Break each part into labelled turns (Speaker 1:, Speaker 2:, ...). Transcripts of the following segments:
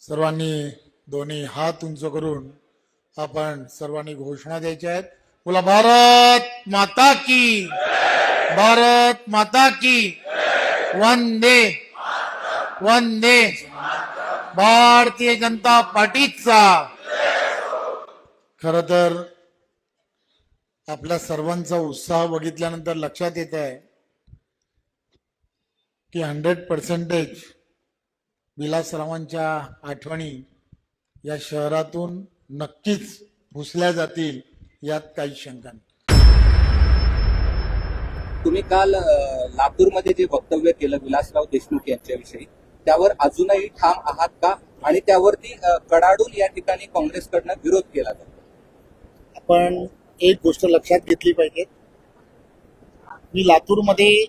Speaker 1: सर्वांनी दोन्ही हात उंच करून आपण सर्वांनी घोषणा द्यायच्या आहेत. बोला भारत माता की, भारत माता की, वंदे वंदे. भारतीय जनता पार्टीचा. खर तर आपल्या सर्वांचा उत्साह बघितल्यानंतर लक्षात येत आहे की 100% विलासरावांच्या आठवणी या शहरातून नक्कीच पुसल्या जातील, यात काही शंका नाही.
Speaker 2: तुम्ही काल लातूरमध्ये जे वक्तव्य केलं विलासराव देशमुख यांच्याविषयी, त्यावर अजूनही ठाम आहात का? आणि त्यावरती कडाडून या ठिकाणी काँग्रेसकडनं विरोध केला जातो.
Speaker 3: आपण एक गोष्ट लक्षात घेतली पाहिजे. मी लातूरमध्ये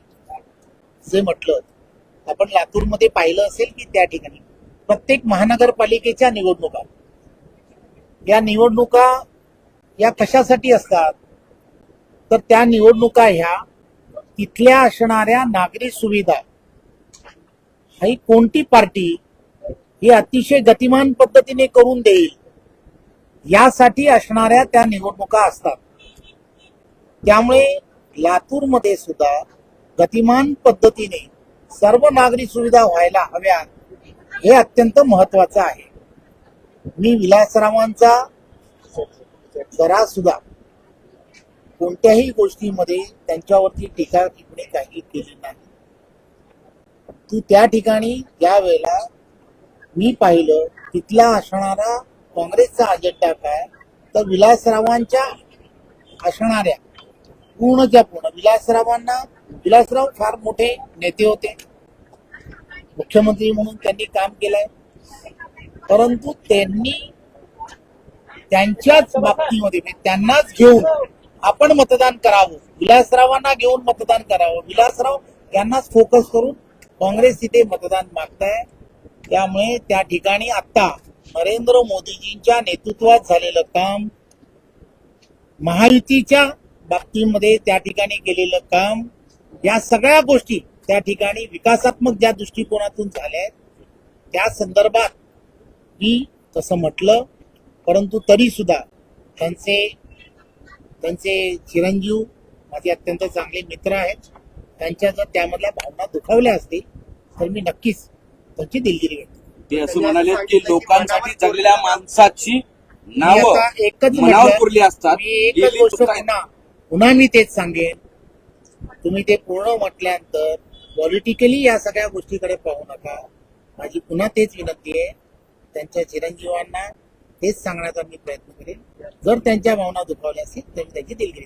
Speaker 3: जे म्हटलं, आपण लातूरमध्ये पाहिलं असेल की त्या ठिकाणी प्रत्येक महानगरपालिकेच्या निवडणुका, या निवडणुका या कशासाठी असतात तर त्या निवडणुका ह्या तिथल्या असणाऱ्या नागरी सुविधा ही कोणती पार्टी ही अतिशय गतिमान पद्धतीने करून देईल यासाठी असणाऱ्या त्या निवडणुका असतात. त्यामुळे लातूरमध्ये सुद्धा गतिमान पद्धतीने सर्व नागरी सुविधा व्हायला हव्यात, हे अत्यंत महत्वाचं आहे. मी विलासरावांचा जरा सुद्धा कोणत्याही गोष्टीमध्ये त्यांच्यावरती टीका टिप्पणी काही केली नाही. तू त्या ठिकाणी ज्या वेळेला मी पाहिलं तिथला असणारा काँग्रेसचा अजेंडा काय, तर विलासरावांच्या असणाऱ्या पूर्णच्या पूर्ण विलासराव फार मोठे नेते होते, मुख्यमंत्री म्हणून त्यांनी काम केलंय, परंतु त्यांनी त्यांच्याच बाबतीमध्ये त्यांनाच घेऊन आपण मतदान करावं, विलासरावांना घेऊन मतदान करावं, विलासराव यांनाच फोकस करून काँग्रेस तिथे मतदान मागताय. त्यामुळे त्या ठिकाणी आता नरेंद्र मोदीजींच्या नेतृत्वात झालेलं काम, महायुतीच्या बाबतीमध्ये त्या ठिकाणी केलेलं काम, या सगळ्या गोष्टी त्या ठिकाणी विकासात्मक ज्या दृष्टिकोनातून झाल्या आहेत त्या संदर्भात मी तसं म्हटलं. परंतु तरी सुद्धा त्यांचे चिरंजीव माझे अत्यंत चांगले मित्र आहेत, त्यांच्या जर त्यामधल्या भावना दुखावल्या असतील तर मी नक्कीच त्यांची दिलगिरी व्यक्त.
Speaker 2: ते असं म्हणाले की लोकांसाठी जगलेल्या माणसाची नावं
Speaker 3: एकच
Speaker 2: मनावर पुरली असतात.
Speaker 3: मी एकच गोष्ट पुन्हा मी तेच सांगेन, तुम्ही ते पूर्ण म्हटल्यानंतर पॉलिटिकली या सगळ्या गोष्टीकडे पाहू नका. माझी पुन्हा तेच विनंती आहे, त्यांच्या चिरंजीवांना तेच सांगण्याचा मी प्रयत्न करेन. जर त्यांच्या भावना दुखावल्या असतील तर मी त्याची दिलगिरी.